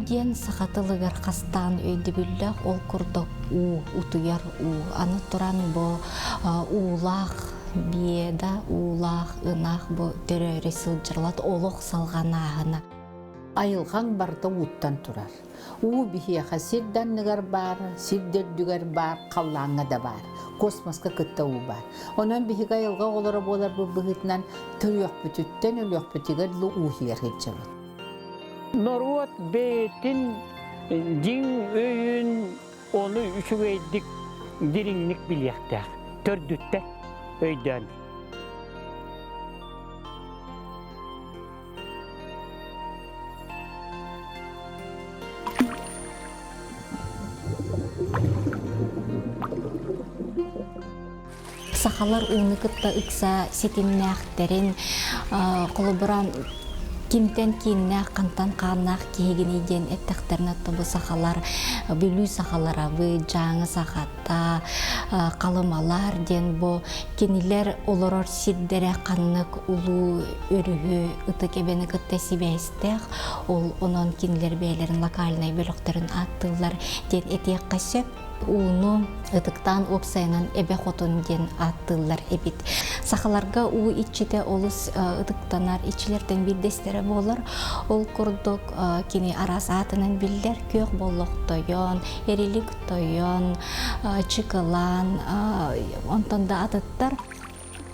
диен сахатылыгар кастан өйдөбүллэх ол курдук утуяр аны туран бо уулах биеда уулах ынах бо төрөрө сылжырлат олох салганаагына Айылған барда уттан турар. Бихияха сирданныгар бар, сирдердүгер бар, қаллаңа да бар. Космоска кытта бар. Онан бихига айылға олары болар бұл бұғытынан түріяқ бүтіттен өліяқ бүтігер ухигер хетчебет. Норвот бейтин дин өйін оны үшігейдік диринник білияқтар. Төрдүтті өйден. Сахалар уникытта ыкса сетимнәхтерин колобуран кимтен киннәх кантан каннах кигениден эттәхтернәт бу сахалар бүлү сахалара вы жаңы сахатта калымалар ден бу кинилер олорор сиддере каннык улу өрүһү ытыкебене кытта сибестех ол онон кинилер бейлерин локальный бөлөктөрүн аттылар ден этек касеп уну ытыктан опсайнан эбе хотун ден аттылар эбит. Сахаларга ичите олус ытыктанар ичилерден билдестері болар. Ол курдук кини арас атынан билдер кök боллоктойон, эрилик тойон, чыкылан, онтонда атыттар.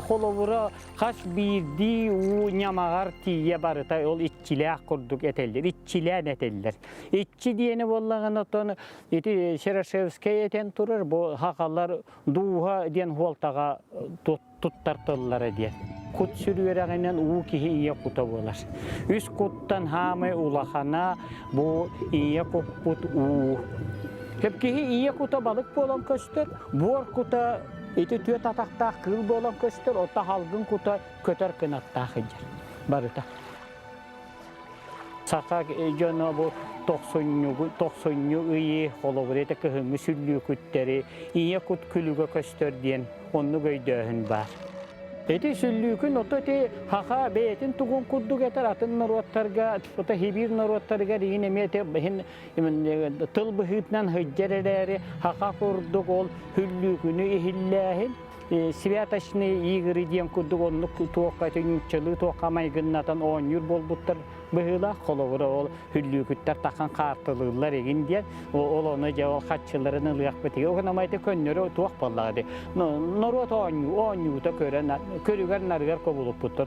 Холовура қаш бирди нямағар тие барыта ол итчиләк курдук этелдер, итчилән этелдер. Итчи диені боллағын отон Шерешевская етен турар, бұл хақалар дуға ден хуалтаға туттартылары ден. Кут сүрүерәгенен кихи ие кута болар. Үс куттан хамы улахана бұл ие куппут Кеп кихи ие кута балык болан көстер, бор кута Эти түйет атақтақ кыл болан көстер, ота халғын құта көтер кынаттақ егер. Барыта. Сақа жөні бұл 90 үйе қолы бір еті күйіңі сүрлі күттері, ие күт күлігі көстер ден, оны көйдөғін бар. Эти сүрлі күн ота хақа бәйтін тұғын күрдік етер, атын наруаттарға, ота хибир наруаттарға дейін емете тыл бұхытнан хүджерелері хақа күрдік ол хүллі күні ехілләхін. Святочны игры ден күрдік оны туаққа түнчілі туаққа майгыннатан 10 юр бол бұттыр бұғыла қолығыры ол хүллі күттер таққан қартылығылар еген ден ол оны жауал қатшыларын ұлғақ бітіге. Оғын амайды көннері туақ боллағады. Нұрот 10 юрда көрігер нарығар көбіліп бұттыр.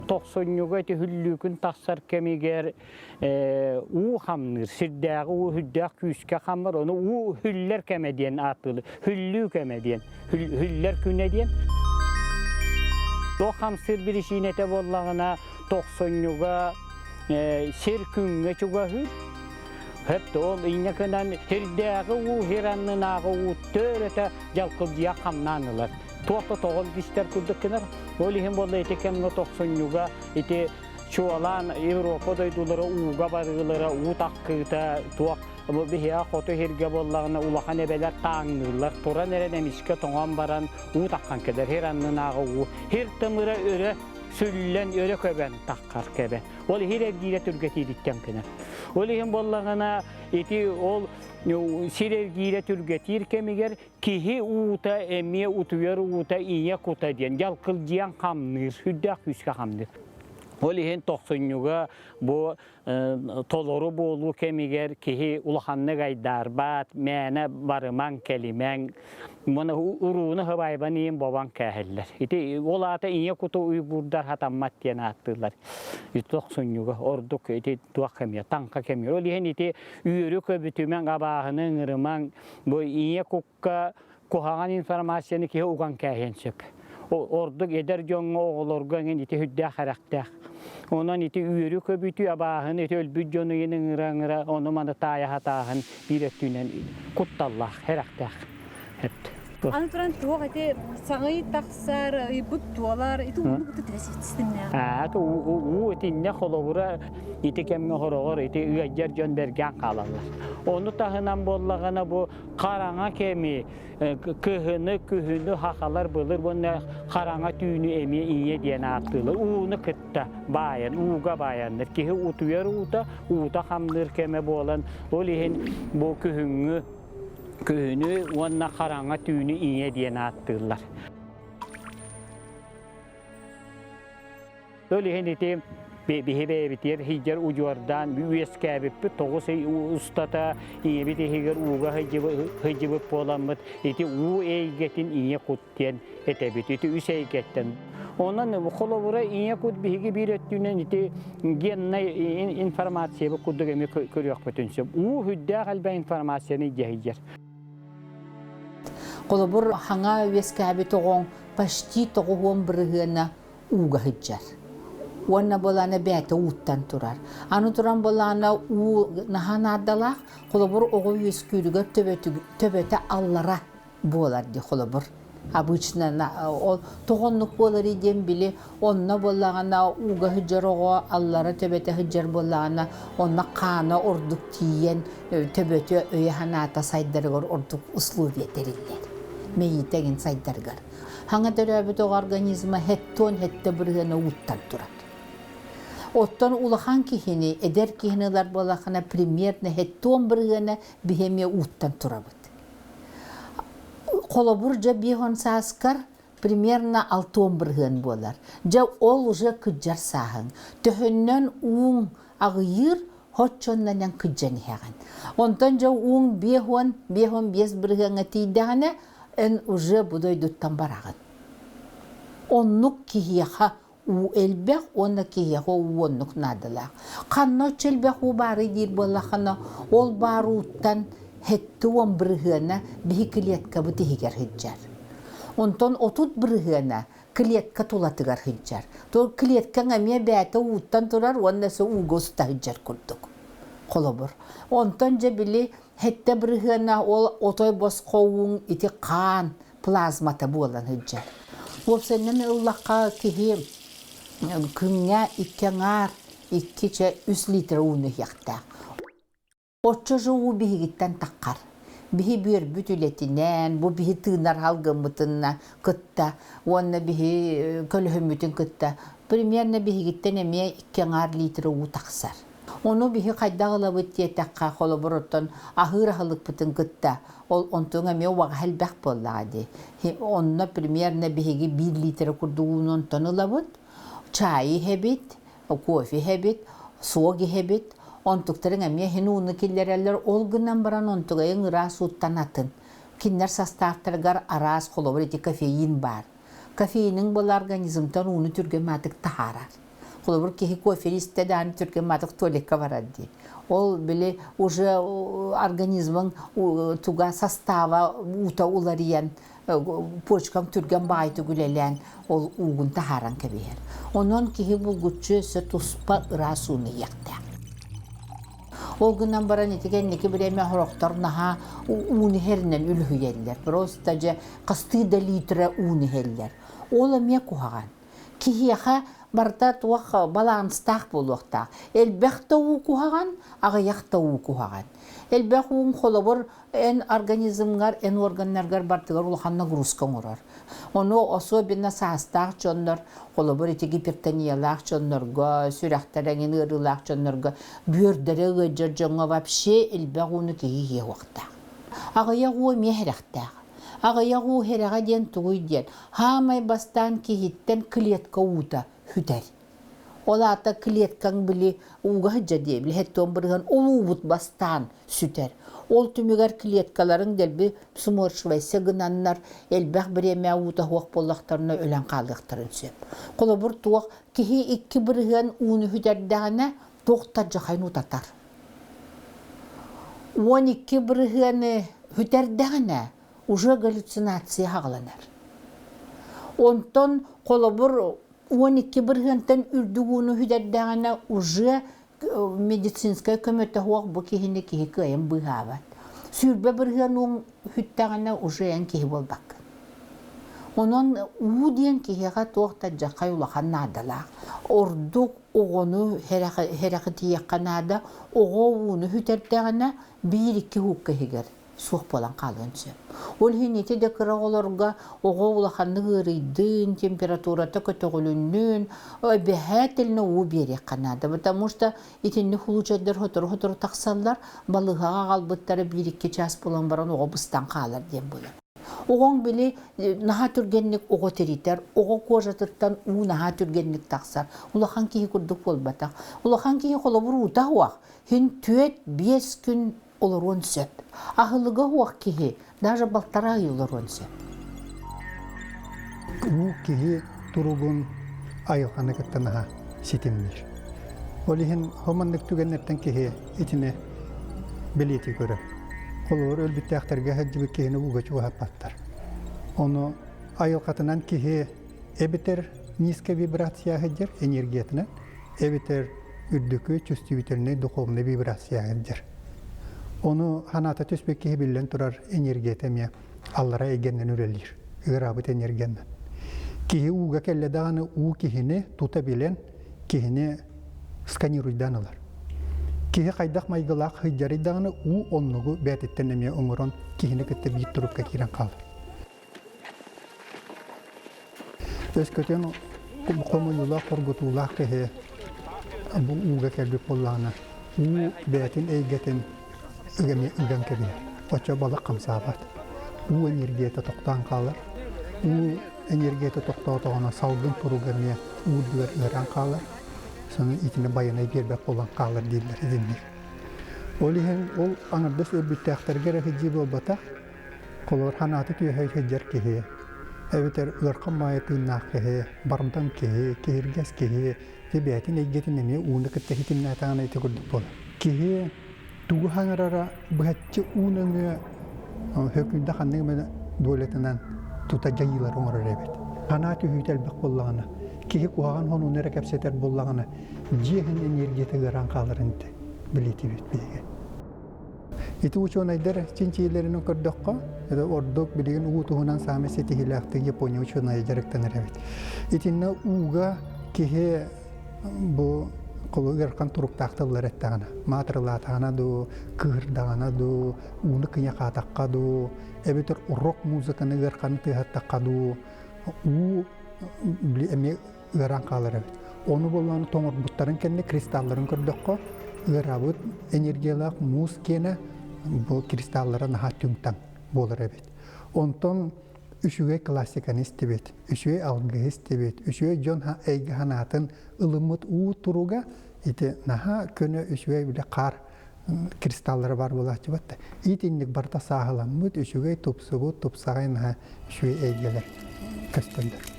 90-ға әті хүллі күн тақсар кемегер хамныр, сірдәғы хүлдәқ күйіске хамыр, оны хүллер кәмеден атылы, хүллі кәмеден, хүллер күнеден. Хам сыр бір ішінеті боллағына 90-ға сер күнге чуға хүл. Хәпті ол инекінен сірдәғы херанның ағы төреті жалқылдия хамнанылар. Туақта тоғыл кістер күрдік кінер. Ол ехен болды етекемгі 90-ға еті чуалан Европа дойдулары уға барғылары ұтаққыта туақ бихия қоты херге боллағына улақан әбелер таңнылар. Туран әрен әмішке тоңан баран ұтаққан кедер. Херанның ағы ұ. Хер тымыра өрі сүллен өрі көбен таққар кәбе. Ол хер әвгейлі түргетейдіктен кінер. Ол ехен боллағына еті ол сиревгире түргетир кемигер кихи ута эме утуер ута ие кута ден жалкыл жиан камныр хүддак күскө камныр. Ол ехен 90-га бу толору болу кемигер кихи улаханны гайдар бат мәне барыман келимен мына уруны хабайбан ем бабан кәһеллер. Ити ол ата ие кута уйгурдар хатаммат ден аттылар. 90-га ордук ити туак кемия танка кемия. Ол ехен ити үйөрү көбүтүмен абагынын ырыман бу ие кукка кухаган информацияны кихи уган кәһенсөк. Ордук эдер жоңго оголорго ити хүддә характак. Ondan iti üyürü köbütü abahın, iti ölbüt jonu yenin ıra onu mana taya hatahın bir etünen kuttallah, heraktah. Аны туран туох эти саңый таксар, бут туалар, это уну бут тресистинне. У тинне холовура ити кемге хорогор ити ыяжар жон берген калалар. Onu tahınan bolлагана bu karanga kemi kühünü hakalar bulur bunu karanga tüyünü emiye iye diyen attılar. Uunu kıtta bayan, uga bayanlar ki utuyar uta hamdır keme bolan olihin bu kühünü ona karanga tüyünü iye diyen attılar. Olihin iti bihi bitiyor hijjar ucuardan bir üyeskabip toğus ustata iyi biti hijjar uga hijjibip bolanmıt iti u eygetin iyi kuttiyen etebit iti üs eygetten ondan kolobura iyi kut bihi bir ettiğinden iti genne informasyonu kudduk emi körüyor bütünsüm u hüdda kalba informasyonu hijjar Kolobur hanga üyeskabip toğun paşti toğuğun bırığına uga hijjar. Wanna bolana beta uttan turar. Anu turan bolana u nahanadala kolobur oğu yüskürüge töbete allara bolar di kolobur. Обычно o toğonluk bolar idem bile onna bolana uga hıcar oğu allara töbete hıcar bolana onna kana orduk tiyen töbete öye hanata saydargar orduk usluviyet erinler. Meyitegin saydargar. Hanga törabet o organizma hetton hette bırgana uttan turar. Ottan ulahan kihini, eder kihiniler bolakana primerne hetton bırgana bihemye uttan turabıt. Kolaburca bihon saskar примерно 6 bırgın bolar. Ja ol uja kıccar sahın. Töhönnen uğun ağıyır, hoççondan yan kıccan heğen. Ondan ja uğun bihon 5 bırgına tiydağına en uja budoy duttan barağın. Onnuk kihiyaha u elbek ona kihiyaha u onnuk nadalaq. Kanno çelbek u bari dir bolakana ol baruttan hetti on bırgına bihi kiliyetka bıtı higer hiccar. Ondan 30 bırgına kiliyetka tulatıgar hiccar. To kiliyetka ngamiye bäte uuttan turar onnası ugosta hiccar kurduk. Kolobur. Ondan cebili hette bırgına ol otoy bos kovun iti kan plazmata bolan hiccar. Vopsennem Allah'a kihi künge ikkenar ikkice 3 litre unu yakta. Otçocu u bihi gitten takkar. Bihi bir bütületinen, bu bihi tığnar halgımıtınna kıtta, onna bihi kölhümütün kıtta. Primerne bihi gitten emeye ikkenar litre u taksar. Onu bihi kaydağıla bıttiye takka kolu burutun ahır ahılık bıtın kıtta. Ontuğun emeye vaghel bak bolladı. Onna primerne bihi 1 litre kurduğun ontuğunu labıt. Çayı hebit, kofi hebit, soğuğu hebit. Ontukların emeye hinunu killereller olgunan baran ontuğayın ıras uttan atın. Kinler sastaftargar aras kolu buriti kafein bar. Kafeinin bol organizmdan onu türgematik taharar. Kolobur ki koferi isteden türgematik toleka varadi. Ol bile уже organizmin tuga sastava uta ulariyan poçkam türgen baytı gülelen ol ugun taharan kebiher. Onun ki bu güçü se tuspa rasunu yakta. Olgunan baran etiken neki bireme horoktar naha uni hernen ülhüyeller. Prostaca kastı litre uni heller. Olam ya kuhagan. Kihiyaha barta tuaq balans taq buluqta. Elbaqta u kuhagan, ağayaqta u kuhagan. Elbaq uun kolobur en organizmgar, en organlargar bartıgar ulhanna gruskan orar. Onu oso binna saastaq çonlar, kolobur eti hipertoniyalaq çonlarga, süraqtarangin ırılaq çonlarga, büyördere gıcır jonga vapşe elbaq unu kihiye vaqta. Ağayaq u mehraqta. Ağayağı herağa den tuğuy den. Hamay bastan ki hitten kliyetka uta hüter. Ola ata kliyetkan bili uğa hıca diye bili hetton bırgan olu but bastan süter. Ol tümüger kliyetkaların delbi sumorşvaysa gınanlar elbaq bireme uta huaq bollaqtarına ölen qallıqtırın söp. Kolobur tuğaq kihi 2 bırgan unu hüterdağına toqta jaxayn utatar. 12 bırganı hüterdağına уже галлюцинация hağlanır. Ondan kolobur 12 bırgıntan ürdüğünü hüderdağına уже медицинская kömete huaq bu kihine kihi kıyım bıhavat. Sürbe bırgının hüddağına уже yan kihi bolbak. Онон уу диен киһиэҕэ туохта дьаххай улахан наадалаах. Ордук оҕону хэрэхи тиэхханаада оҕо ууну хүтэрдэҕинэ биир-икки хууккаһигэр суох болан хаалыын сөп. Ол хинити де кыраҕолорга оҕо улаханнык ырыйдыын, температурата көтөҕүлүннүн, бэһэтилне уу биэриэхханаада. Потому что итинни хулучайдар хотор тахсаллар, балыһаға галбыттары биир-икки час болан баран оҕо быстан хаалар диэн болар. Оғон били наха түргенник оғы теритер, оғы кожатыртан у наха түргенник тақсар. Улахан кихи күрдік болбатақ. Улахан кихи қолабыр ұта хуақ. Хин түйет 5 күн оларуын сөп. Ахылыға хуақ кихи, даже балтара айыларуын сөп. У кихи туругун айылғаны кіттінаға сетемдер. Олихин хомандық түгеннерттен кихи итіне білеті көрі. Қолуыр өлбітті ақтарға әджібі кейіні ұға чуға паттар. Оны айыл қатынан кейі әбітер низка вибрация әджір энергетінен, әбітер үрдікі чувствительный духовный вибрация әджір. Оны ханата төспек кейі білен тұрар энергетеме аллара егеннен үрелер, ұғырабыт энергеннен. Кейі ұға кәлі дағаны ұғы кейіні тұта білен кейіні сканируйдан алар. Кихи қайдақ майғылақ хыджарыдағыны у оннугу бәтеттен әме оңырон кихini кітті бейт тұрыпқа керен қалыр. Өз көтен қомылула қорғытулақ кихи бұл уға кәлбіп болағына у бәтін әйгетін үгән кәбіне. Оча балы қамсабат. У энергията тоқтан қалыр. У энергията тоқтауытығына салғын тұруғаме у дүр өран қалыр. Сонun itine bayanay berbek olan kalır değiller edinler. Ol anırdas örbütte aktarga rahıcı bolbata kolor hanatı tüyhay hıcar kehe. Eviter ırkam mayatığına kehe, barımdan kehe, kehirgez kehe. Tebiatin eygetin eme uğunu kıtta hitin natağına ite kurduk bola. Kehe tuğu hangarara bıhatçı uğunu hökümde hanımı devletinden tutacayılar onlara evet. Hanatı hüytel bak bollağına. Kehe kuğağın onu nere kapseter bollağına cihin enerjeti garan kalırındı bileti bitmeye. İti uçun aydır çinçilerin okurdukka ya da orduk bilgin uğutuğunan sameseti hilaktı Japonya uçun aydıraktan evet. İtinne uğga kehe bu kolu garkan turuk taktıllar ettağına. Matırlatağına do, kıhırdağına do, uğunu kınya katakka do, ebetir rock muzikanı garkanı tıhatakka do, uğu bili garan kalır evet. Onu bolan tomor butların kendine kristalların kurdukka ırabıt enerjiyalak muz kene bu kristallara naha tüngtan bolur evet. Ondan üçüge klasikan istebet, üçüge algı istebet, üçüge John Eyge hanatın ılımıt uğu turuga iti naha könü üçüge bile kar kristalları var bolahçı battı. İtinlik barda sağlanmıt üçüge tupsugu tupsağay naha üçüge eygeler köstündür.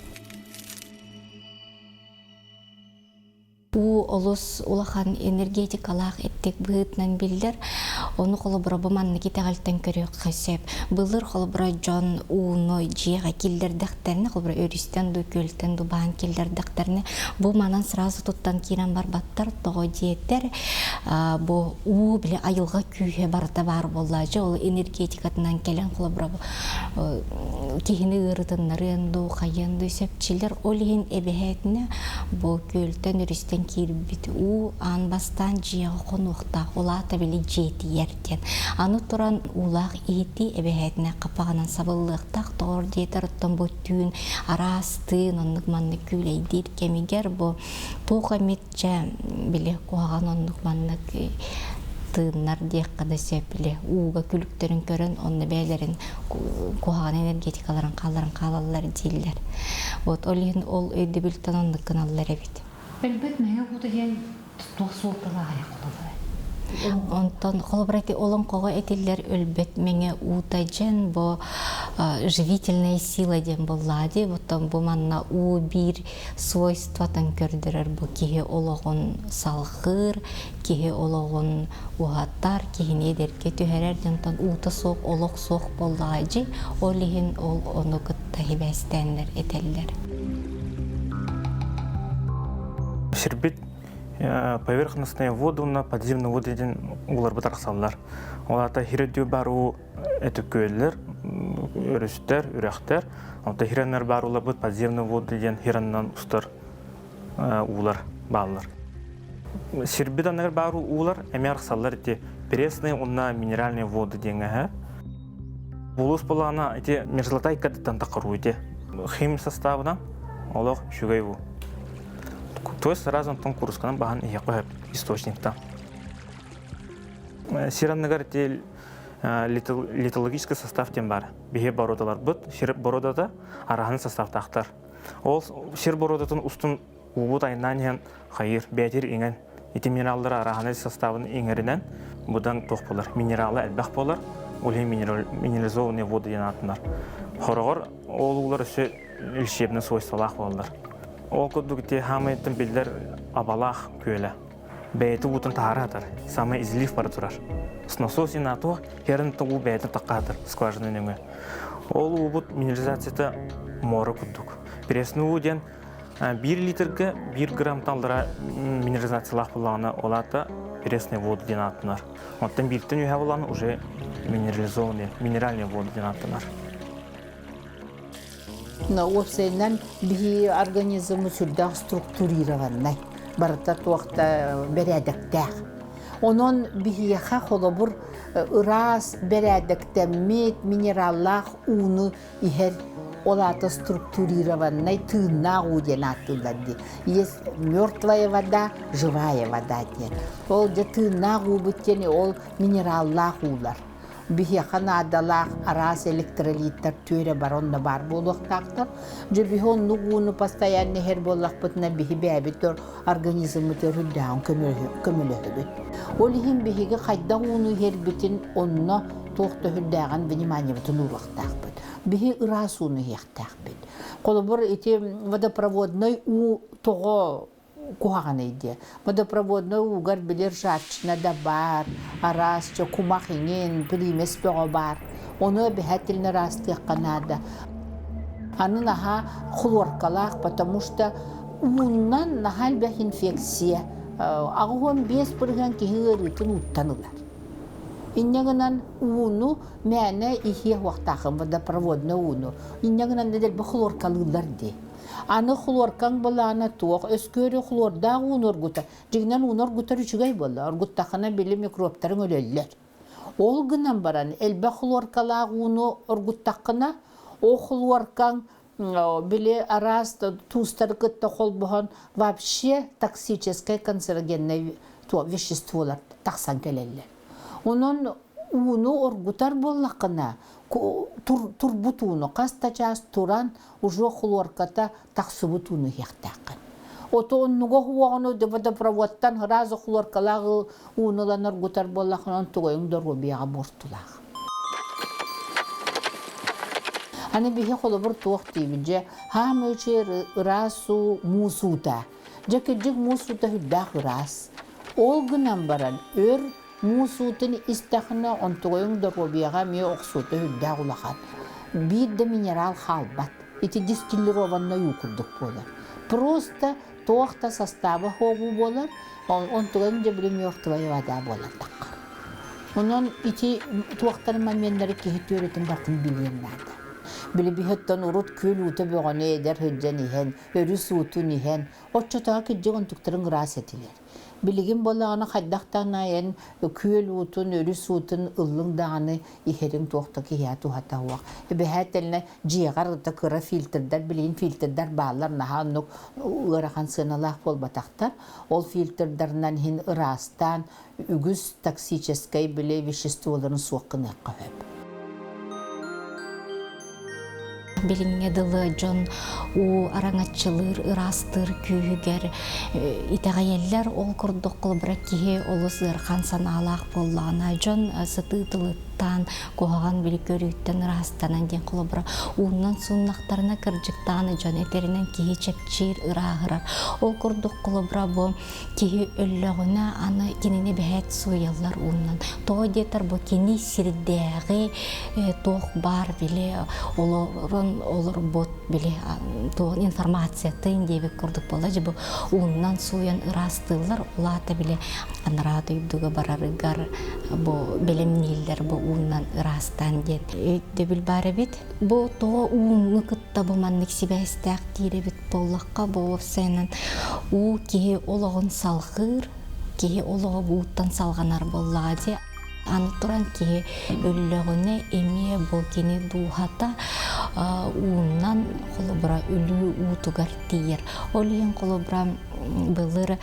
Bu olus ulahan energetikалаах ettек быытнан билдер. Onu холобра буманны китагалттан көрөк хасеп. Былыр холобра жон уной жига килдердактерне холобра өрүстен ду көлтен ду баан килдердактерне бу манан сразу туттан кирен барбаттар того диеттер. Бу у биле айылга күйе барда бар боллажы. Ол энергетикатынан келен холобра кихини ырытыннарын ду кайын ду сепчилер олин эбехетне бу көлтен өрүстен кирбит у анбастан жига конукта улата биле жети ерден. Аны туран улах ити эбехетне капаганан сабыллыктак тор диетер томботтүн арастын оннук манны күлейдир кемигер бу похаметче биле куаган оннук манны тыннар диек када сепиле уга күлүктөрүн көрөн онны бээлерин куаган энергетикаларын калалар дилер. Вот олин ол өйдө билтен оннук каналлар эбит. Belbet meye bu da yen tuğsultalar ayaklılar. Онтон холобрати олон кого этиллер өлбет меңе утажен бо живительная сила ден боллади потом бу манна у бир свойствотан көрдөрөр бу кихе ологон салгыр кихе ологон угаттар кихине дерке төһәрәрден тон ута сок олог сок боллажы олихин ол ону кыттахибестендер этеллер. Сербит поверхностная воду на подземную воду улар бутарсаллар. Олата хирдю бару эту көйлер өрүстер, үрәхтер. Онда хираннар бар улар бут подземный вода ден хираннан устар улар баллар. Сирбиданнар бар улар эмер саллар ди пресные онна минеральные воды денге. Булус булана эти мерзлотай каддан такыруйди. Хим составына олог шугайву. То есть сразу тон курсканан бахан ияқып источникта. Сираннагар те литологический состав тем бар. Бихе бородалар бут, шир бородада арахан состав тахтар. Ол шир бородатын устун убут айнан хайыр бәтер иңен. Эти минералдар арахан составын иңеринен будан тоқ болар. Минералы әлбәқ болар. Оле минерализованные воды янатынар. Хорогор ол улар үсі үлшебінің свойстволақ болар. Ол көддігіте хамайттың білдер абалақ көйлі. Бәйті ұтын тағары атар, самай излив бары тұрар. Сносос инатуақ, херін тұғу бәйті таққа атар, скважины нөңі. Ол ұбыт минерализацияты моры күддік. Пересіні ұден 1 литрге 1 грамм талдыра минерализациялақ болағына олата пересіне воды ден аттынар. Оттан бірттен үйе болағына уже минерализованные, минеральные воды ден аттынар. Опсайнан бихи организмы сүрдәк структурированы. Барыта туақта бәрәдіктәк. Онын бихияқа қолыбыр ырас бәрәдіктәмет минераллақ уны ихер олаты структурированной тынна уден аттылады. Есть мертвая вода, живая вода. Ол де тынна убыттен ол минераллақ улар. Бихияқан адалақ арас электролиттер төре баронна бар болуқтақтыр. Же бихон нугуны постоянно хер болақ бұтына бихи бәбітір организмы түрілдәуін көмілі хөбіт. Ол ихин бихиге қайда уны хер бітін онына тоқты хүлдәған внимание бұтын ұлықтақ бұд. Бихи ырас уны хектақ бұд. Қолы бір еті водопроводной у тоғы куаған еді. Водопроводной уғар білер жатшына да бар, арасчы кумақ еңен, білемес бөғі бар. Оны бәхәтіліні растық қанады. Анын аға хлоркалақ, потому что уыннан нахал бәх инфекция. Ағуын 5 бірген кейі ұрытын ұттанылар. Иннегінен уыну мәні ихе уақтақын водопроводной уыну. Иннегінен дәдел бұл хлоркалылар де. Аны хлоркаң болана туақ, өскөрі хлорда уын оргута. Жегінен уын оргутар үшігай болды. Оргуттақына белі микробтарын өлелер. Ол гынан баран, әлбә хлоркалақ уыны оргуттақына, о хлоркаң белі арас туыстары күтті қол бұған вообще токсическое канцерогенное веществолар тақсан келелер. Onun uunu orgutar bollaqına turbutunu qastachas turan ujo xlorkata taqsubutunu yaqtaqan. Oto onnugo huwagnu de vodoprovodtan razı xlorkalağı uunulan orgutar bollaqnan tugoyun dorgo biyaga bortulag. Hani bihi xolobur tuwaqti bije hamıçer rasu musuta. Jekejik musuta hüddaq ras. Olgunan baran ör Мусутын истахына онтугойың дорбияға мие оқсуты хүлдә ғулақан. Бидді минерал халбат. Эти дистиллированный юкурдық болар. Просто тоқта составы хоғу болар, онтугойың дебілі мертвая вода болар таққар. Онын эти тоқтар моментері кехет өретін бартын білген нады. Білі бихеттен ұрыт көл ұты бөғаны едер хүлден ихен, өрі суытын ихен, отчатаға кеджі онтуқтарын ғырас етілер. Bilgin bolağına xaddaqtan ayın köl utun, örüs utun, ıllın dağını iherin toğtaki hiyatı hata huaq. Behat eline ciğar da kıra filtrder, bilin filtrder bağlar naha nuk ırakan sınalaq bol bataqtar. Ol filtrderden hin ırastan ügüz toksической bile веществоларын суаққын eqqahab. Билиңедылы жон у араңатчылыр, ырастыр, күйігер, итағайеллер ол күрдік қылбыра кие олыс ырқан саналақ боллағына жон сытытылыттан, қоған білі көріттен ырастанан ден қылбыра уыннан сұннақтарына кіржіктаны жон етерінен кие чепчир ырағырар. Ол күрдік қылбыра бұл кие өлліғіне аны кеніне бәйт суялар уыннан. Тоғы детер бұл кені сирдәғі тоқ бар біле olur bot bile to informasiya tın diye kurduk bola jibu ondan suyan ırastırlar ulata bile anrada yubduga bararıgar bu bilimliler bu уунан ырастан ден. Дөбіл бары бит. Бу тоға уыңы кытта бу маннык сибәстәк тире бит боллаққа бу сенен у кеhe олығын салғыр, кеhe олығы буыттан салғанар боллади. Аны туран кеhe өлілігіне емие бұл кені дуғата уынан қолыбыра өлі уутугар тиер. Олиен қолыбыра былыр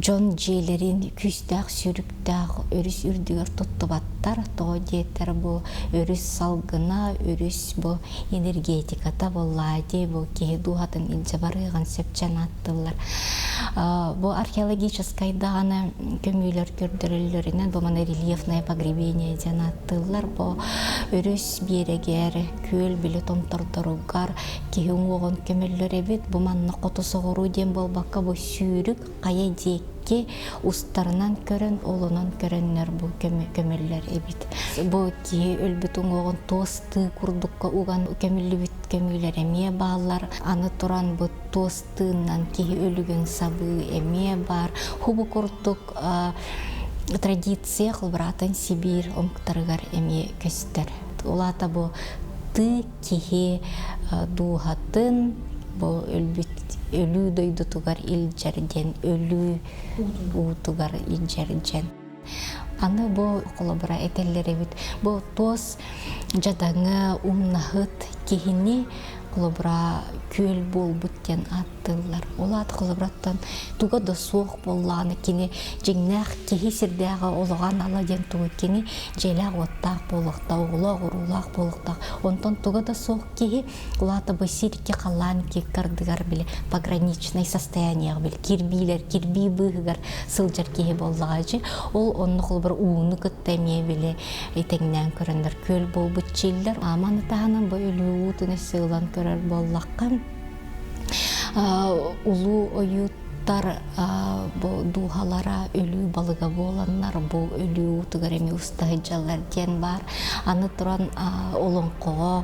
жон жейлерин күстәк, сүріктәк, өріс үрдігер тұттыбаттар, тоғы дейтер бұл өріс салғына, өріс бұл энергетиката боллади, бұл кеhe дуғатын илже барыған сөпчен аттылар. Бұл археологическай дағаны көмейлер көрдірілерінен бұл мана рельефное погребение ден аттылар, бұл өріс берегер, көл білі томтордыругар, кеhe оғын көмейлер әбет, бұл манны қоты соғыру ден бұл баққа бұл сүйрік, қая декке ұстарынан көрін, олынан көріннер бұл көмеллер әбет. Бұл ке өлбітің оғын тосты күрдікқа оған көмелі бүт көмелер әме бағалар. Аны тұран бұл тостыңнан ке өліген сабы әме бар. Хубы күрдік традиция қылбыратын Сибир омқтарығар әме көстер. Олата бұл ты ке дуғатын бұл өлі дойды тугар илжерден, өлі уутугар илжерден. Аны бұл қолыбыра әтелері бит. Бұл тос жадаңы умнахыт кехіне қолыбыра көл бол бүттен аттылар. Олады қолыбыраттан туға да соқ болланы кені жеңнәқ кехи сірдәға олыған аладен туғы кені желәқ оттақ болықта, оғылақ ұрулақ болықта. Онтан туға да соқ кехи олады бұл сирке қалан кеккардығар білі пограничный состоянияғы білі кирбилер, кирби бұғығар сылжар кехи боллағажы. Ол оны қолыбыр уыны күттәме білі етеңнен көріндір көл бол бүтчелдер. Аманы тағынан бұл өлі уытыны сылан көрір боллаққан. Улу оюттар дуғалара өлі балыға боланнар, бұл өлі утугар эми устайжалар ден бар. Аны туран олон қоға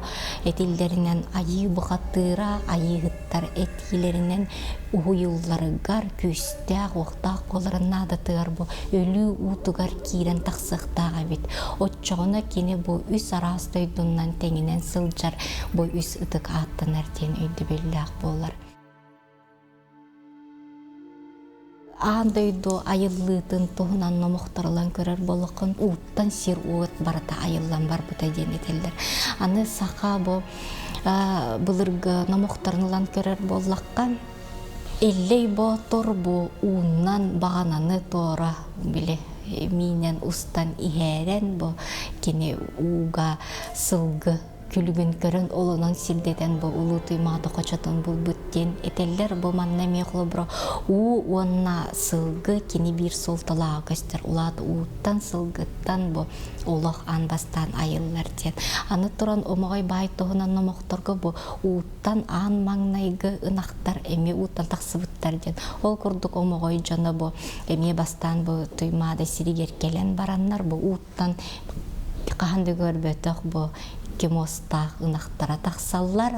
этилдеринен айы бұқаттыра, айығыттар этилеринен уйылларыгар күстәк, оқтақ қоларына да тығар бұл өлі утугар кирен тақсықтаға бет. Отчоғына кені бұл үс арастойдуннан теңінен сылжар бұл үс ұтық аттанар ден өйді белләқ болар. Андайду айыллытын туғынан номуқтарылан көрер болықын уыттан сир уыт барыта айыллан бар бұта ден етелдер. Аны сақа бұлырғы номуқтарылан көрер болаққан эллей бо тор бу уыннан бағананы тора біле минен устан ихерен бо кені уға сылғы күлігін көрін олынан сирдеден бұл ұлы тұймады қочатын бұл бүттен етелер бұл манна меқылы бұра уынна сылғы кені бір солталағы көстер ұлады уыттан сылғыттан бұл олық анбастан айыллар ден. Аны тұран омағай бай тұғынан номықтырғы бұл уыттан ан маңнайғы ынақтар әме уыттан тақсыбыттар ден. Ол күрдік омағай жаны бұл әме бастан бұл тұймады сиригер келен бараннар бұл уыттан қағанды көрбетіқ бұл кемостақ ынақтара тақсаллар,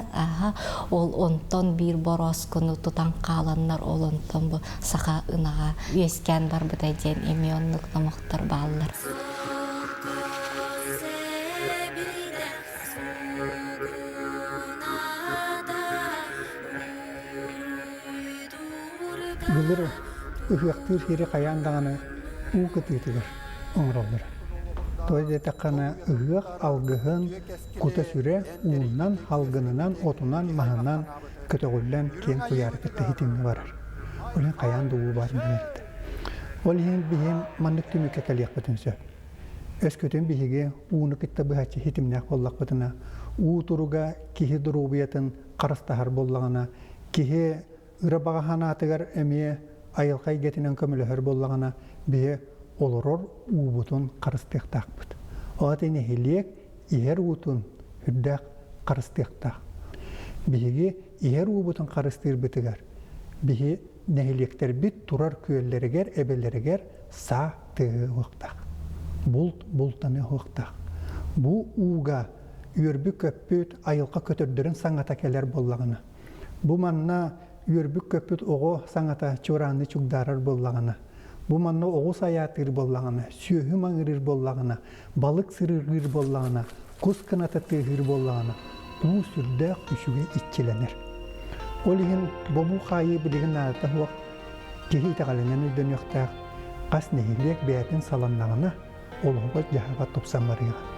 ол онтон бір борос күні тұтан қаланнар, ол онтон бұл сақа ынаға өскен бар бұдай ден еме онлық намықтар бағалар. Бұлыр үфіқтір хері қаяндағаны ұғы түйтігір оңыралдыр. Тойде таққана үғық алғығын күті сүре уыннан, алғынынан, отынан, мағынан көтіғілден кен қойары кетті хитімі барар. Олен қаянды ұғы барын білерді. Ол ең бейін маңдық түмі кәкәлек бұтынсы. Өз көтін бейге уыны кетті бұхачы хитімнәк боллақ бұтына, уы тұруға кехе дұрубиятын қарыстағар боллағына, кехе ұрабағахана атығар әме айылқай кетінен көміліғір боллағына бейе олорор уубутун қарыстықтақ бұд. Оғатыны хелек иер уутун үрдәк қарыстықтақ. Бігі иер уубутун қарыстыр бітігер. Бігі нәхелектер біт тұрар көйлерігер, әбелерігер са тығы оқтақ. Бұлтаны оқтақ. Бұ уға үйірбі көппіт айылқа көтірдірін саңата келер боллағына. Бұ манна үйірбі көппіт оғы саңата чуранды чугдарар боллағына. Bu manna oğuz ayatır bollağına, söhü mağırır bollağına, balık sırırgır bollağına, kus kınata tığır bollağına, bu sürdük düşüge içkilenir. Olihin bobu xayı bilgin ağırda huaq kehi itakalenen ödön yoqtaq qas nehilek bəyətin salanlağına olğuğa jahağa topsan barıya.